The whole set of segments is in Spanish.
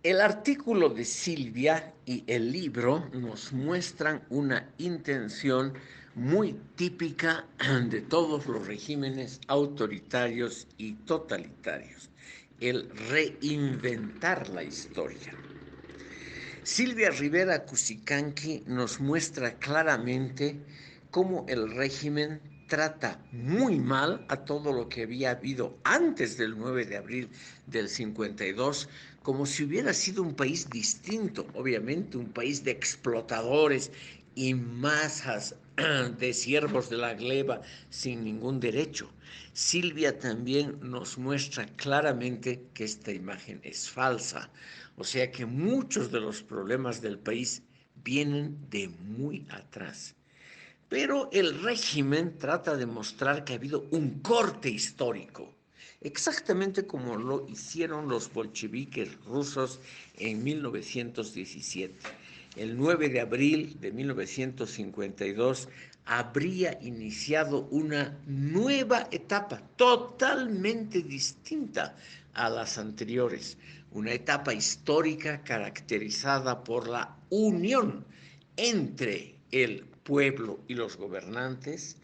El artículo de Silvia y el libro nos muestran una intención muy típica de todos los regímenes autoritarios y totalitarios, el reinventar la historia. Silvia Rivera Cusicanqui nos muestra claramente cómo el régimen trata muy mal a todo lo que había habido antes del 9 de abril del 52, como si hubiera sido un país distinto, obviamente un país de explotadores y masas de siervos de la gleba sin ningún derecho. Silvia también nos muestra claramente que esta imagen es falsa, o sea que muchos de los problemas del país vienen de muy atrás. Pero el régimen trata de mostrar que ha habido un corte histórico, exactamente como lo hicieron los bolcheviques rusos en 1917. El 9 de abril de 1952 habría iniciado una nueva etapa totalmente distinta a las anteriores, una etapa histórica caracterizada por la unión entre el pueblo y los gobernantes,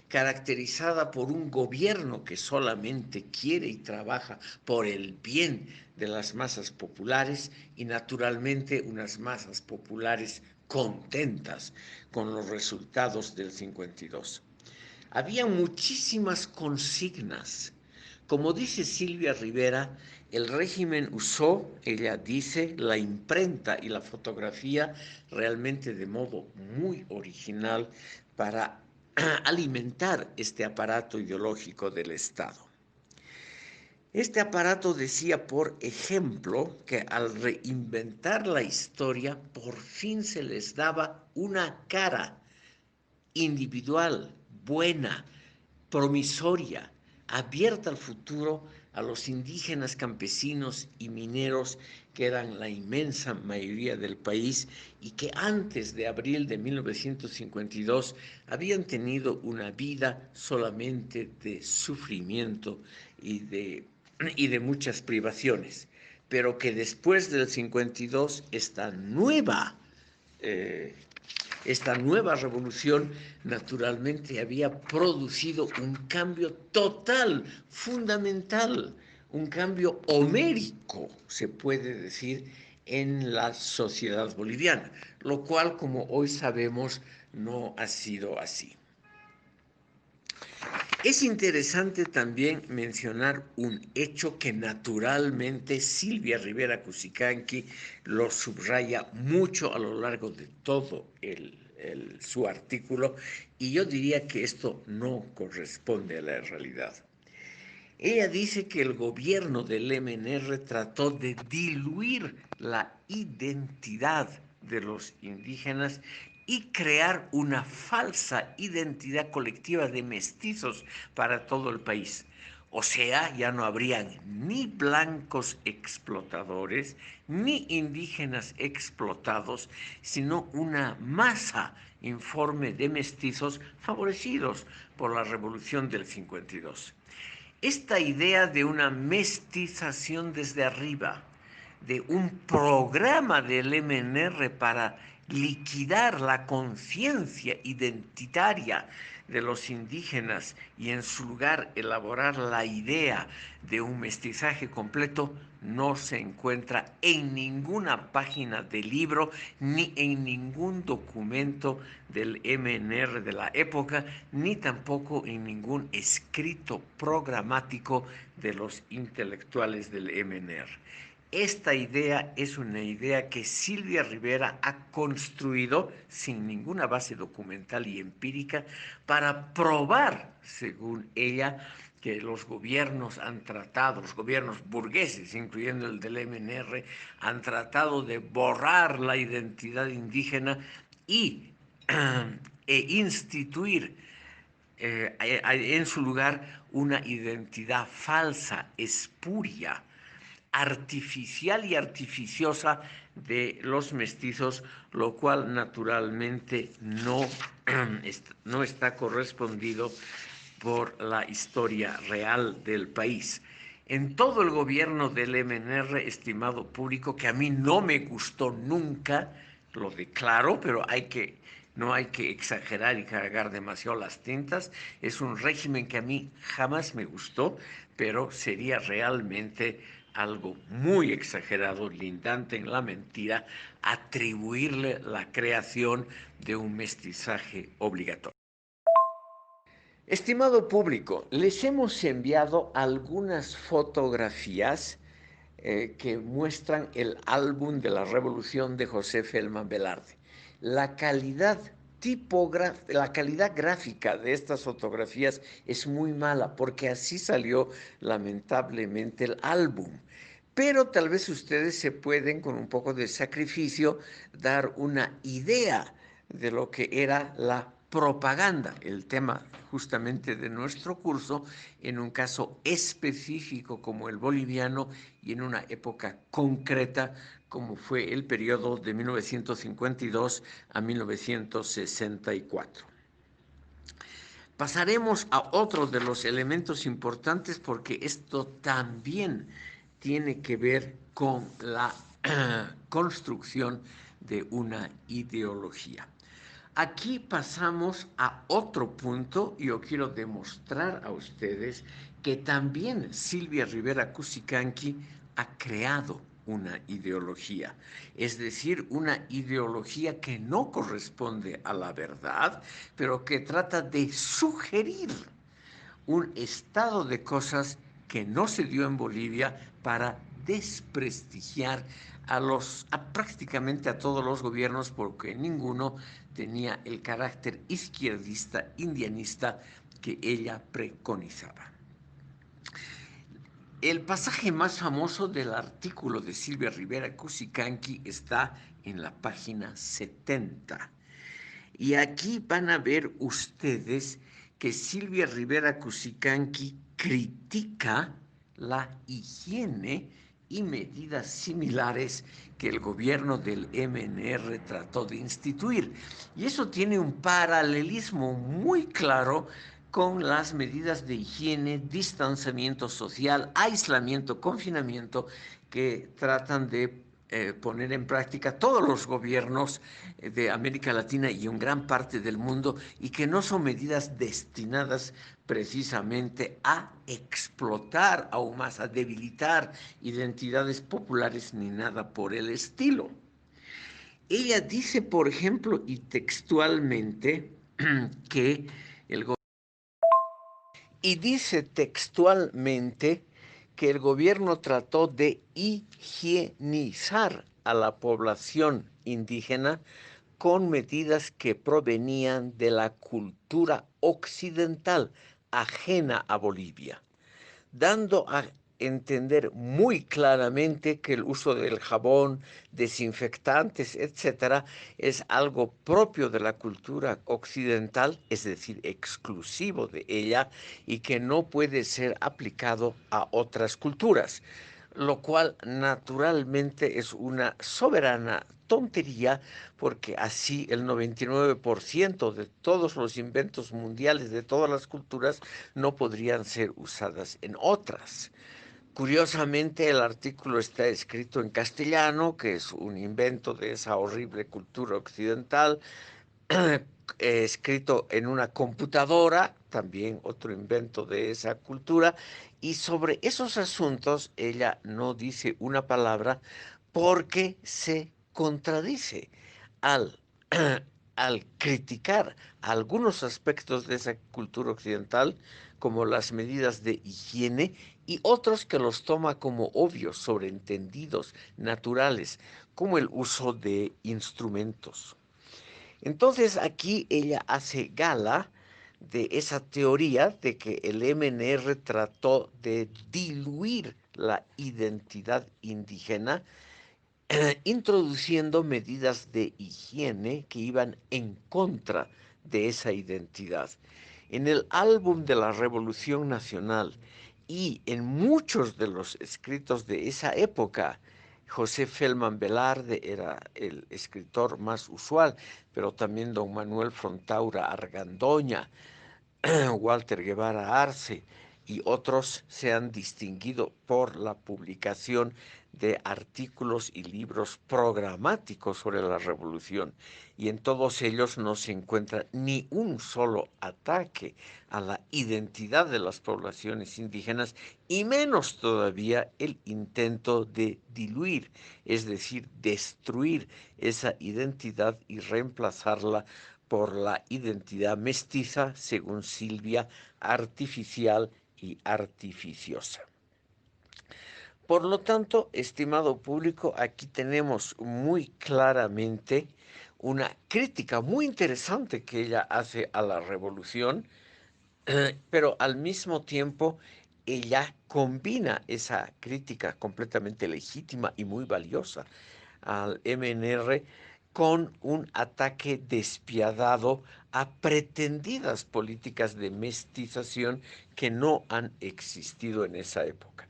caracterizada por un gobierno que solamente quiere y trabaja por el bien de las masas populares y naturalmente unas masas populares contentas con los resultados del 52. Había muchísimas consignas. Como dice Silvia Rivera, el régimen usó, ella dice, la imprenta y la fotografía realmente de modo muy original para alimentar este aparato ideológico del Estado. Este aparato decía, por ejemplo, que al reinventar la historia, por fin se les daba una cara individual, buena, promisoria, abierta al futuro a los indígenas, campesinos y mineros que eran la inmensa mayoría del país y que antes de abril de 1952 habían tenido una vida solamente de sufrimiento y de muchas privaciones, pero que después del 52 eh, esta nueva revolución naturalmente había producido un cambio total, fundamental, un cambio homérico, se puede decir, en la sociedad boliviana, lo cual, como hoy sabemos, no ha sido así. Es interesante también mencionar un hecho que naturalmente Silvia Rivera Cusicanqui lo subraya mucho a lo largo de todo su artículo, y yo diría que esto no corresponde a la realidad. Ella dice que el gobierno del MNR trató de diluir la identidad de los indígenas y crear una falsa identidad colectiva de mestizos para todo el país. O sea, ya no habrían ni blancos explotadores, ni indígenas explotados, sino una masa informe de mestizos favorecidos por la revolución del 52. Esta idea de una mestización desde arriba, de un programa del MNR para liquidar la conciencia identitaria de los indígenas y en su lugar elaborar la idea de un mestizaje completo, no se encuentra en ninguna página del libro ni en ningún documento del MNR de la época, ni tampoco en ningún escrito programático de los intelectuales del MNR. Esta idea es una idea que Silvia Rivera ha construido sin ninguna base documental y empírica para probar, según ella, que los gobiernos han tratado, los gobiernos burgueses, incluyendo el del MNR, han tratado de borrar la identidad indígena y instituir en su lugar una identidad falsa, espuria, artificial y artificiosa de los mestizos, lo cual naturalmente no está correspondido por la historia real del país. en todo el gobierno del MNR, estimado público, que a mí no me gustó nunca, lo declaro, pero no hay que exagerar y cargar demasiado las tintas. Es un régimen que a mí jamás me gustó, pero sería realmente algo muy exagerado, lindante en la mentira, atribuirle la creación de un mestizaje obligatorio. Estimado público, les hemos enviado algunas fotografías que muestran el álbum de la Revolución de José Felman Velarde. La calidad la calidad gráfica de estas fotografías es muy mala porque así salió lamentablemente el álbum. Pero tal vez ustedes se pueden, con un poco de sacrificio, dar una idea de lo que era la propaganda, el tema justamente de nuestro curso, en un caso específico como el boliviano y en una época concreta como fue el periodo de 1952 a 1964. Pasaremos a otro de los elementos importantes porque esto también tiene que ver con la construcción de una ideología. Aquí pasamos a otro punto y yo quiero demostrar a ustedes que también Silvia Rivera Cusicanqui ha creado una ideología, es decir, una ideología que no corresponde a la verdad, pero que trata de sugerir un estado de cosas que no se dio en Bolivia para desprestigiar prácticamente a todos los gobiernos porque ninguno tenía el carácter izquierdista, indianista que ella preconizaba. El pasaje más famoso del artículo de Silvia Rivera Cusicanqui está en la página 70. Y aquí van a ver ustedes que Silvia Rivera Cusicanqui critica la higiene y medidas similares que el gobierno del MNR trató de instituir. Y eso tiene un paralelismo muy claro con las medidas de higiene, distanciamiento social, aislamiento, confinamiento que tratan de poner en práctica todos los gobiernos de América Latina y en gran parte del mundo y que no son medidas destinadas precisamente a explotar aún más, a debilitar identidades populares ni nada por el estilo. Ella dice, por ejemplo, y textualmente, que el gobierno trató de higienizar a la población indígena con medidas que provenían de la cultura occidental ajena a Bolivia, dando a entender muy claramente que el uso del jabón, desinfectantes, etcétera, es algo propio de la cultura occidental, es decir, exclusivo de ella, y que no puede ser aplicado a otras culturas, lo cual naturalmente es una soberana tontería, porque así el 99% de todos los inventos mundiales de todas las culturas no podrían ser usadas en otras. Curiosamente, el artículo está escrito en castellano, que es un invento de esa horrible cultura occidental, escrito en una computadora, también otro invento de esa cultura, y sobre esos asuntos ella no dice una palabra porque se contradice al, al criticar algunos aspectos de esa cultura occidental, como las medidas de higiene, y otros que los toma como obvios, sobreentendidos, naturales, como el uso de instrumentos. Entonces aquí ella hace gala de esa teoría de que el MNR trató de diluir la identidad indígena, introduciendo medidas de higiene que iban en contra de esa identidad. En el álbum de la Revolución Nacional y en muchos de los escritos de esa época, José Felman Velarde era el escritor más usual, pero también don Manuel Frontaura Argandoña, Walter Guevara Arce, y otros se han distinguido por la publicación de artículos y libros programáticos sobre la revolución, y en todos ellos no se encuentra ni un solo ataque a la identidad de las poblaciones indígenas, y menos todavía el intento de diluir, es decir, destruir esa identidad y reemplazarla por la identidad mestiza, según Silvia, artificial y artificiosa. Por lo tanto, estimado público, aquí tenemos muy claramente una crítica muy interesante que ella hace a la revolución, pero al mismo tiempo ella combina esa crítica completamente legítima y muy valiosa al MNR con un ataque despiadado a pretendidas políticas de mestización que no han existido en esa época.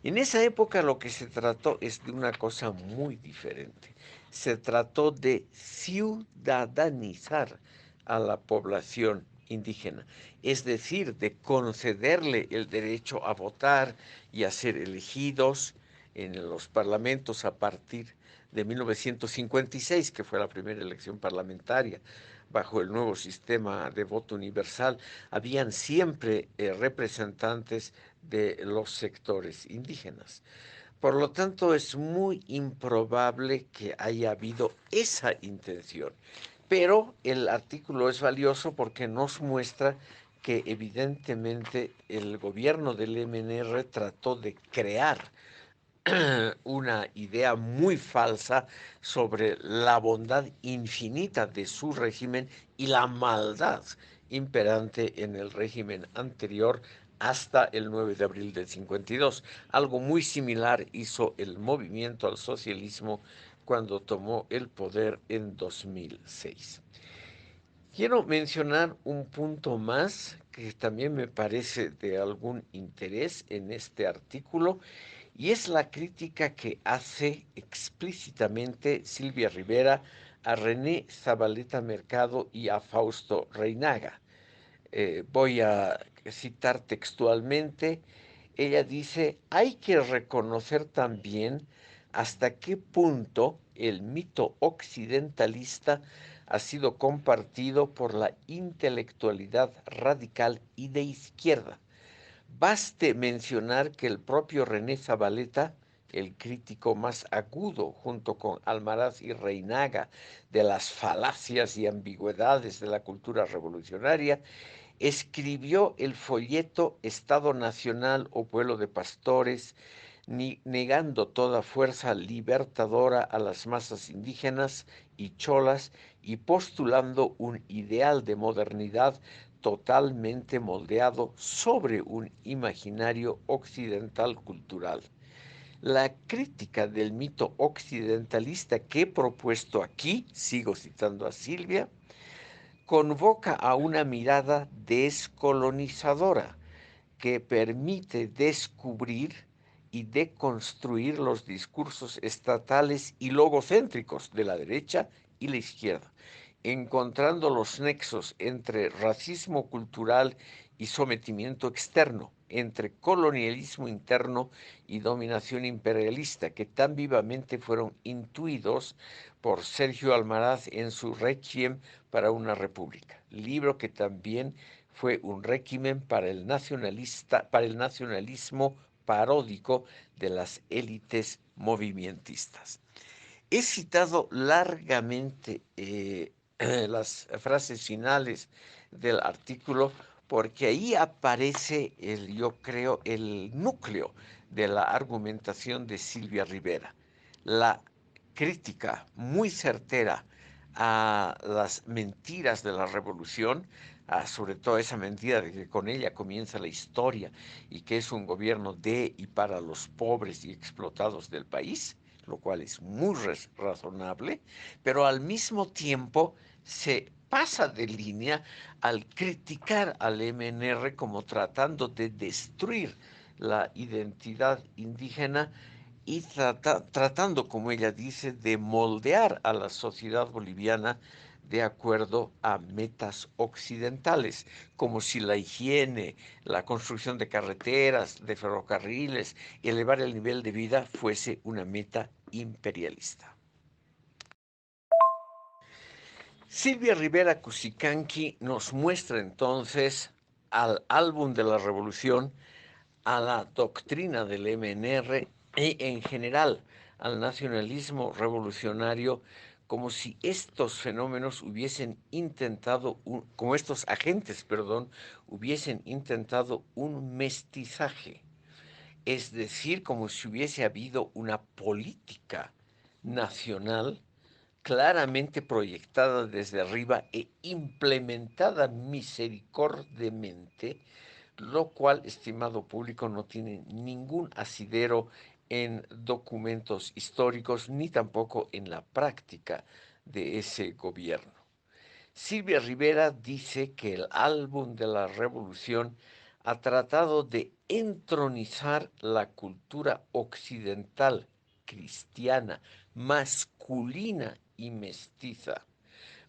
En esa época lo que se trató es de una cosa muy diferente. Se trató de ciudadanizar a la población indígena, es decir, de concederle el derecho a votar y a ser elegidos en los parlamentos a partir de 1956, que fue la primera elección parlamentaria bajo el nuevo sistema de voto universal. Habían siempre representantes de los sectores indígenas. Por lo tanto, es muy improbable que haya habido esa intención. Pero el artículo es valioso porque nos muestra que evidentemente el gobierno del MNR trató de crear una idea muy falsa sobre la bondad infinita de su régimen y la maldad imperante en el régimen anterior hasta el 9 de abril del 52. Algo muy similar hizo el movimiento al socialismo cuando tomó el poder en 2006. Quiero mencionar un punto más que también me parece de algún interés en este artículo, y es la crítica que hace explícitamente Silvia Rivera a René Zabaleta Mercado y a Fausto Reinaga. Voy a citar textualmente. Ella dice: hay que reconocer también hasta qué punto el mito occidentalista ha sido compartido por la intelectualidad radical y de izquierda. Baste mencionar que el propio René Zabaleta, el crítico más agudo junto con Almaraz y Reinaga de las falacias y ambigüedades de la cultura revolucionaria, escribió el folleto Estado Nacional o Pueblo de Pastores, negando toda fuerza libertadora a las masas indígenas y cholas y postulando un ideal de modernidad totalmente moldeado sobre un imaginario occidental cultural. La crítica del mito occidentalista que he propuesto aquí, sigo citando a Silvia, convoca a una mirada descolonizadora que permite descubrir y deconstruir los discursos estatales y logocéntricos de la derecha y la izquierda, encontrando los nexos entre racismo cultural y sometimiento externo, entre colonialismo interno y dominación imperialista, que tan vivamente fueron intuidos por Sergio Almaraz en su Requiem para una República, libro que también fue un régimen para el nacionalismo paródico de las élites movimentistas. He citado largamente las frases finales del artículo porque ahí aparece yo creo, el núcleo de la argumentación de Silvia Rivera. La crítica muy certera a las mentiras de la revolución, sobre todo esa mentira de que con ella comienza la historia y que es un gobierno de y para los pobres y explotados del país, lo cual es muy razonable, pero al mismo tiempo se pasa de línea al criticar al MNR como tratando de destruir la identidad indígena y tratando, como ella dice, de moldear a la sociedad boliviana de acuerdo a metas occidentales, como si la higiene, la construcción de carreteras, de ferrocarriles y elevar el nivel de vida fuese una meta imperialista. Silvia Rivera Cusicanqui nos muestra entonces al álbum de la revolución, a la doctrina del MNR y en general al nacionalismo revolucionario como si estos fenómenos hubiesen intentado, como estos agentes, perdón, hubiesen intentado un mestizaje, es decir, como si hubiese habido una política nacional claramente proyectada desde arriba e implementada misericordiamente, lo cual, estimado público, no tiene ningún asidero en documentos históricos ni tampoco en la práctica de ese gobierno. Silvia Rivera dice que el álbum de la revolución ha tratado de entronizar la cultura occidental, cristiana, masculina y mestiza,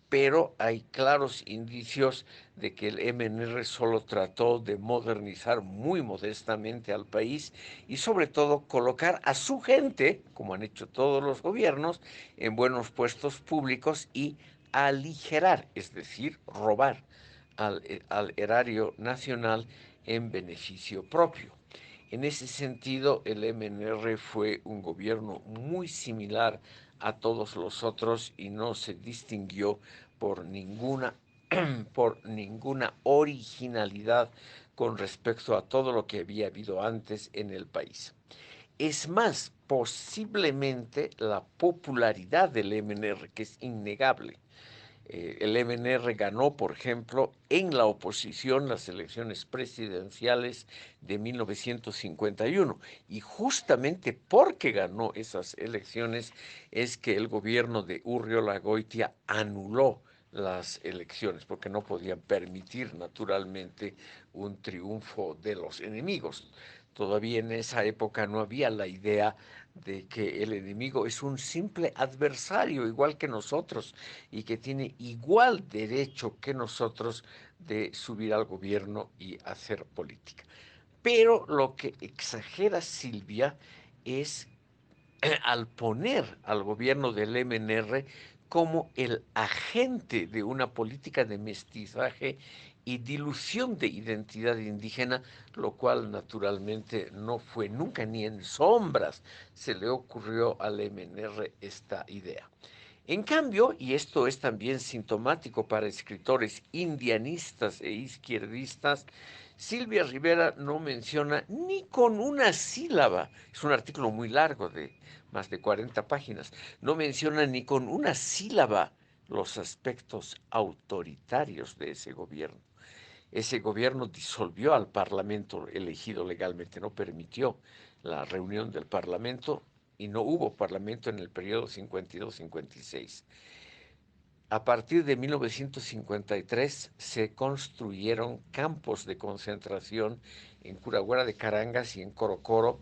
pero hay claros indicios de que el MNR solo trató de modernizar muy modestamente al país y sobre todo colocar a su gente, como han hecho todos los gobiernos, en buenos puestos públicos y aligerar, es decir, robar al erario nacional en beneficio propio. En ese sentido, el MNR fue un gobierno muy similar a todos los otros y no se distinguió por ninguna, por ninguna originalidad con respecto a todo lo que había habido antes en el país. Es más, posiblemente la popularidad del MNR, que es innegable, el MNR ganó, por ejemplo, en la oposición las elecciones presidenciales de 1951 y justamente porque ganó esas elecciones es que el gobierno de Urriola Goitia anuló las elecciones porque no podían permitir naturalmente un triunfo de los enemigos. Todavía en esa época no había la idea de que el enemigo es un simple adversario igual que nosotros y que tiene igual derecho que nosotros de subir al gobierno y hacer política. Pero lo que exagera Silvia es al poner al gobierno del MNR como el agente de una política de mestizaje y dilución de identidad indígena, lo cual naturalmente no fue nunca ni en sombras se le ocurrió al MNR esta idea. En cambio, y esto es también sintomático para escritores indianistas e izquierdistas, Silvia Rivera no menciona ni con una sílaba, es un artículo muy largo de más de 40 páginas, no menciona ni con una sílaba los aspectos autoritarios de ese gobierno. Ese gobierno disolvió al Parlamento elegido legalmente, no permitió la reunión del Parlamento y no hubo Parlamento en el periodo 52-56. A partir de 1953 se construyeron campos de concentración en Curahuara de Carangas y en Corocoro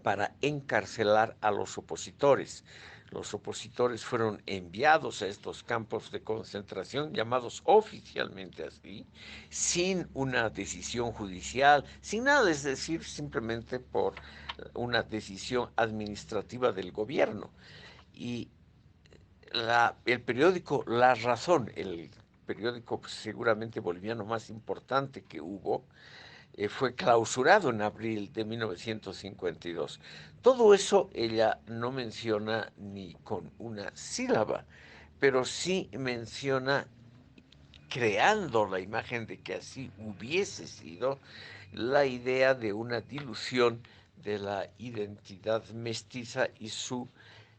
para encarcelar a los opositores. Los opositores fueron enviados a estos campos de concentración, llamados oficialmente así, sin una decisión judicial, sin nada, es decir, simplemente por una decisión administrativa del gobierno. Y el periódico La Razón, el periódico seguramente boliviano más importante que hubo, fue clausurado en abril de 1952. Todo eso ella no menciona ni con una sílaba, pero sí menciona, creando la imagen de que así hubiese sido, la idea de una dilución de la identidad mestiza y su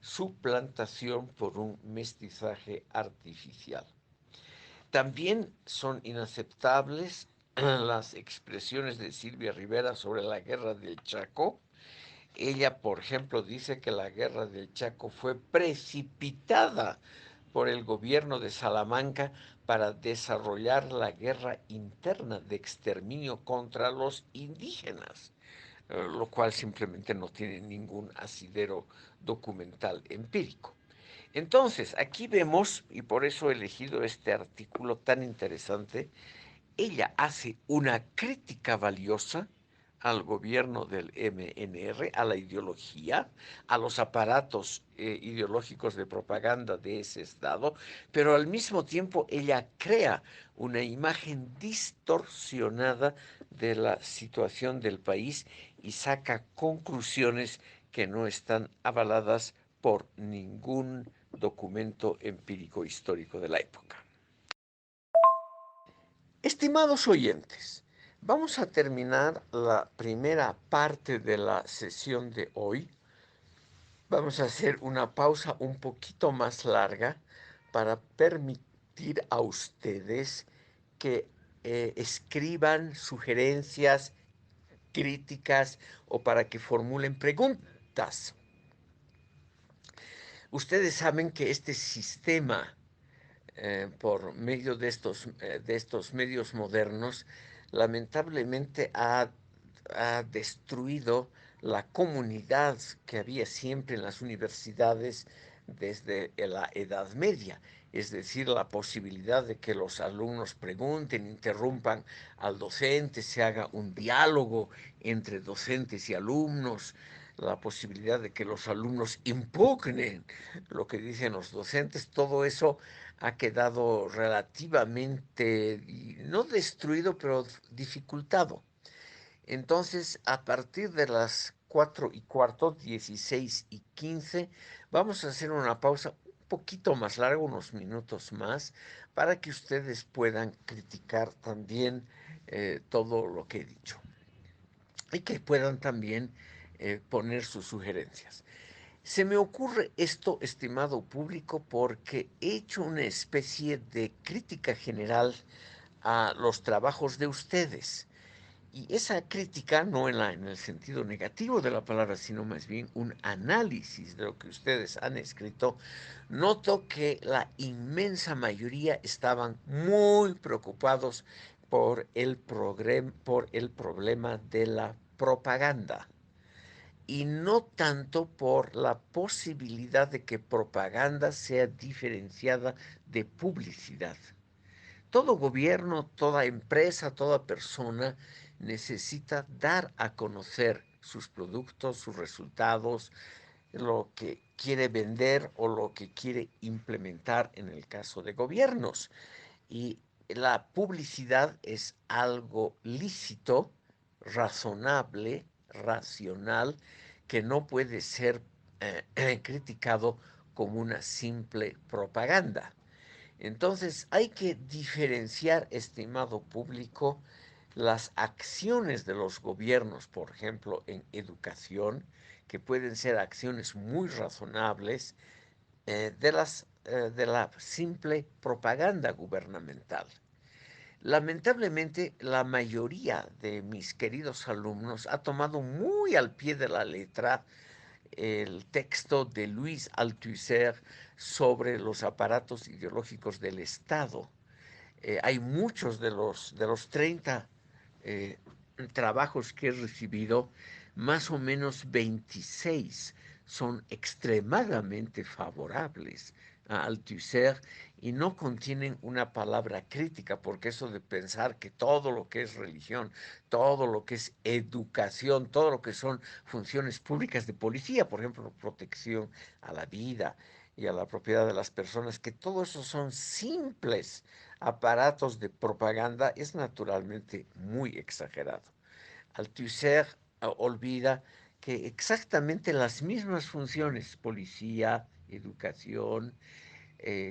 suplantación por un mestizaje artificial. También son inaceptables las expresiones de Silvia Rivera sobre la guerra del Chaco. Ella, por ejemplo, dice que la guerra del Chaco fue precipitada por el gobierno de Salamanca para desarrollar la guerra interna de exterminio contra los indígenas, lo cual simplemente no tiene ningún asidero documental empírico. Entonces, aquí vemos, y por eso he elegido este artículo tan interesante, ella hace una crítica valiosa al gobierno del MNR, a la ideología, a los aparatos ideológicos de propaganda de ese Estado, pero al mismo tiempo ella crea una imagen distorsionada de la situación del país y saca conclusiones que no están avaladas por ningún documento empírico histórico de la época. Estimados oyentes, vamos a terminar la primera parte de la sesión de hoy. Vamos a hacer una pausa un poquito más larga para permitir a ustedes que escriban sugerencias, críticas o para que formulen preguntas. Ustedes saben que este sistema por medio de estos medios modernos, lamentablemente ha destruido la comunidad que había siempre en las universidades desde la Edad Media, es decir, la posibilidad de que los alumnos pregunten, interrumpan al docente, se haga un diálogo entre docentes y alumnos, la posibilidad de que los alumnos impugnen lo que dicen los docentes, todo eso ha quedado relativamente, no destruido, pero dificultado. Entonces, a partir de las 4:15, 16:15, vamos a hacer una pausa un poquito más larga, unos minutos más, para que ustedes puedan criticar también todo lo que he dicho y que puedan también poner sus sugerencias. Se me ocurre esto, estimado público, porque he hecho una especie de crítica general a los trabajos de ustedes. Y esa crítica, no en el sentido negativo de la palabra, sino más bien un análisis de lo que ustedes han escrito, noto que la inmensa mayoría estaban muy preocupados por el problema de la propaganda y no tanto por la posibilidad de que propaganda sea diferenciada de publicidad. Todo gobierno, toda empresa, toda persona necesita dar a conocer sus productos, sus resultados, lo que quiere vender o lo que quiere implementar en el caso de gobiernos. Y la publicidad es algo lícito, razonable, racional, que no puede ser criticado como una simple propaganda. Entonces hay que diferenciar, estimado público, las acciones de los gobiernos, por ejemplo, en educación, que pueden ser acciones muy razonables, de la simple propaganda gubernamental. Lamentablemente, la mayoría de mis queridos alumnos ha tomado muy al pie de la letra el texto de Louis Althusser sobre los aparatos ideológicos del Estado. Hay muchos de los 30 eh, trabajos que he recibido, más o menos 26 son extremadamente favorables a Althusser y no contienen una palabra crítica, porque eso de pensar que todo lo que es religión, todo lo que es educación, todo lo que son funciones públicas de policía, por ejemplo, protección a la vida y a la propiedad de las personas, que todo eso son simples aparatos de propaganda, es naturalmente muy exagerado. Althusser olvida que exactamente las mismas funciones, policía, educación,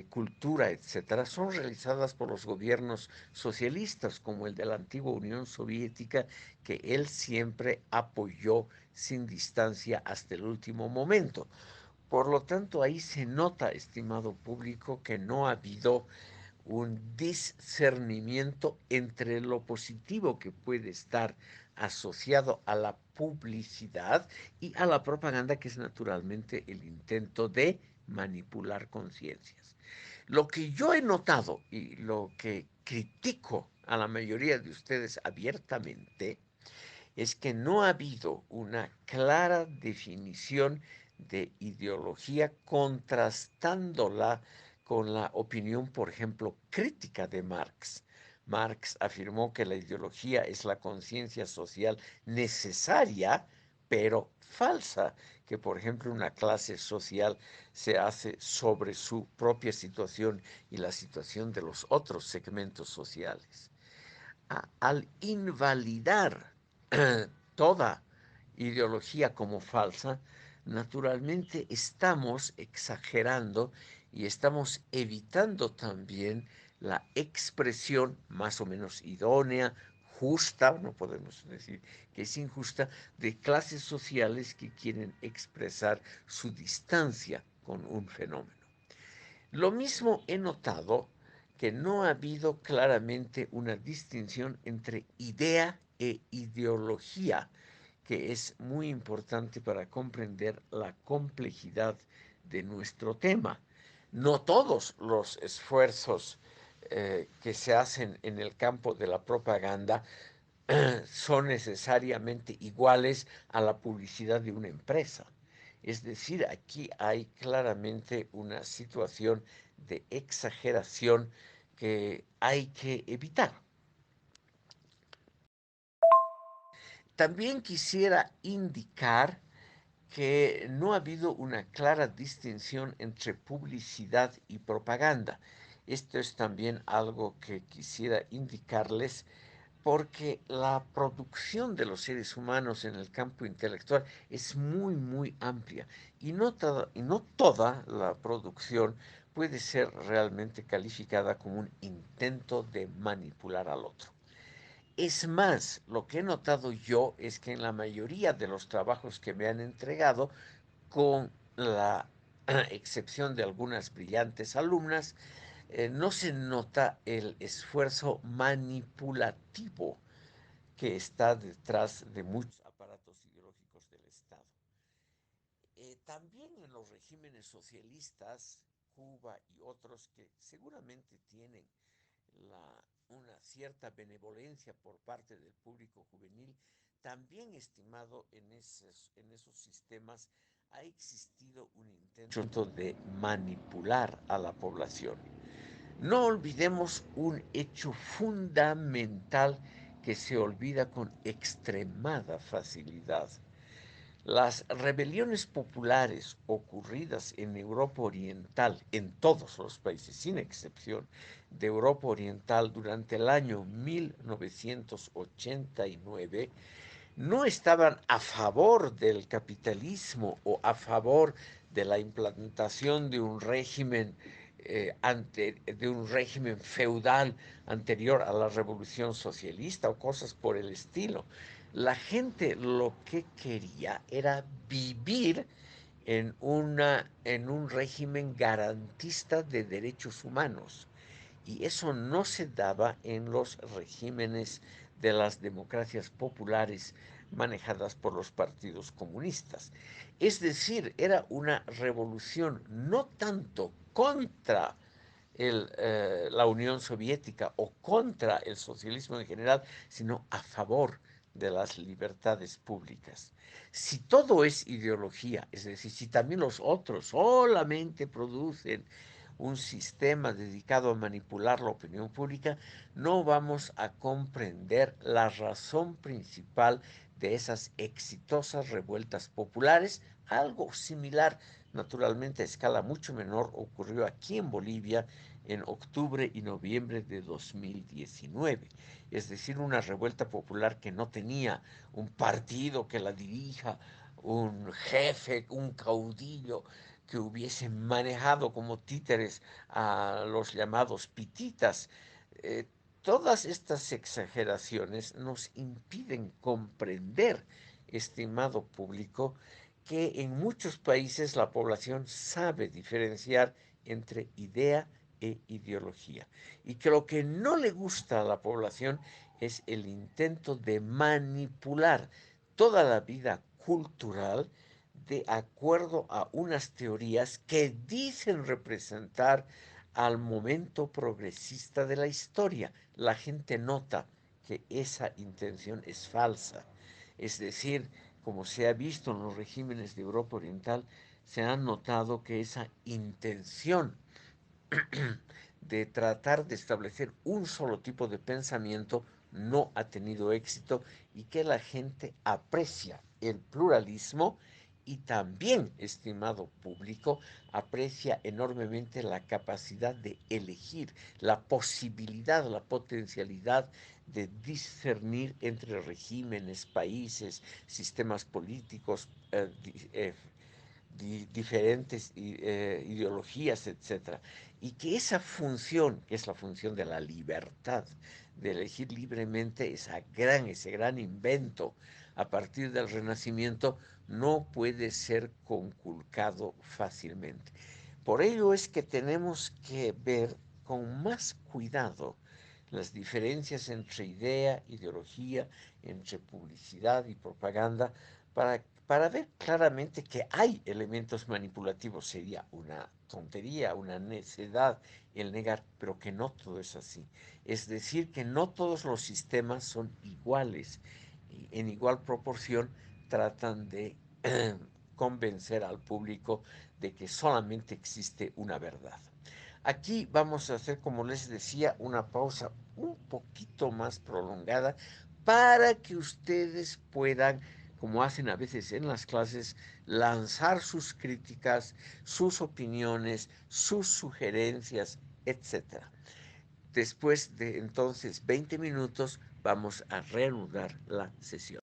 cultura, etcétera, son realizadas por los gobiernos socialistas, como el de la antigua Unión Soviética, que él siempre apoyó sin distancia hasta el último momento. Por lo tanto, ahí se nota, estimado público, que no ha habido un discernimiento entre lo positivo que puede estar asociado a la publicidad y a la propaganda, que es naturalmente el intento de manipular conciencias. Lo que yo he notado y lo que critico a la mayoría de ustedes abiertamente es que no ha habido una clara definición de ideología, contrastándola con la opinión, por ejemplo, crítica de Marx. Marx afirmó que la ideología es la conciencia social necesaria, pero falsa, que por ejemplo una clase social se hace sobre su propia situación y la situación de los otros segmentos sociales. Al invalidar toda ideología como falsa, naturalmente estamos exagerando y estamos evitando también la expresión más o menos idónea, justa, no podemos decir que es injusta, de clases sociales que quieren expresar su distancia con un fenómeno. Lo mismo he notado que no ha habido claramente una distinción entre idea e ideología, que es muy importante para comprender la complejidad de nuestro tema. No todos los esfuerzos que se hacen en el campo de la propaganda son necesariamente iguales a la publicidad de una empresa. Es decir, aquí hay claramente una situación de exageración que hay que evitar. También quisiera indicar que no ha habido una clara distinción entre publicidad y propaganda. Esto es también algo que quisiera indicarles porque la producción de los seres humanos en el campo intelectual es muy, muy amplia y no toda la producción puede ser realmente calificada como un intento de manipular al otro. Es más, lo que he notado yo es que en la mayoría de los trabajos que me han entregado, con la excepción de algunas brillantes alumnas, no se nota el esfuerzo manipulativo que está detrás de muchos aparatos ideológicos del Estado. También en los regímenes socialistas, Cuba y otros que seguramente tienen una cierta benevolencia por parte del público juvenil, también estimado en esos sistemas ha existido un intento de manipular a la población. No olvidemos un hecho fundamental que se olvida con extremada facilidad. Las rebeliones populares ocurridas en Europa Oriental, en todos los países, sin excepción, de Europa Oriental durante el año 1989, no estaban a favor del capitalismo o a favor de la implantación de un régimen de un régimen feudal anterior a la revolución socialista o cosas por el estilo. La gente lo que quería era vivir en un régimen garantista de derechos humanos. Y eso no se daba en los regímenes de las democracias populares manejadas por los partidos comunistas. Es decir, era una revolución no tanto contra la Unión Soviética o contra el socialismo en general, sino a favor de las libertades públicas. Si todo es ideología, es decir, si también los otros solamente producen un sistema dedicado a manipular la opinión pública, no vamos a comprender la razón principal de esas exitosas revueltas populares. Algo similar, naturalmente a escala mucho menor, ocurrió aquí en Bolivia en octubre y noviembre de 2019. Es decir, una revuelta popular que no tenía un partido que la dirija, un jefe, un caudillo que hubiese manejado como títeres a los llamados pititas. Eh, Todas estas exageraciones nos impiden comprender, estimado público, que en muchos países la población sabe diferenciar entre idea e ideología y que lo que no le gusta a la población es el intento de manipular toda la vida cultural de acuerdo a unas teorías que dicen representar al momento progresista de la historia. La gente nota que esa intención es falsa. Es decir, como se ha visto en los regímenes de Europa Oriental, se ha notado que esa intención de tratar de establecer un solo tipo de pensamiento no ha tenido éxito y que la gente aprecia el pluralismo y también, estimado público, aprecia enormemente la capacidad de elegir, la posibilidad, la potencialidad de discernir entre regímenes, países, sistemas políticos, diferentes ideologías, etcétera, y que esa función, que es la función de la libertad, de elegir libremente ese gran invento a partir del Renacimiento, no puede ser conculcado fácilmente. Por ello es que tenemos que ver con más cuidado las diferencias entre idea, ideología, entre publicidad y propaganda, para ver claramente que hay elementos manipulativos. Sería una tontería, una necedad el negar, pero que no todo es así. Es decir, que no todos los sistemas son iguales y en igual proporción tratan de convencer al público de que solamente existe una verdad. Aquí vamos a hacer, como les decía, una pausa un poquito más prolongada para que ustedes puedan, como hacen a veces en las clases, lanzar sus críticas, sus opiniones, sus sugerencias, etcétera. Después de entonces 20 minutos vamos a reanudar la sesión.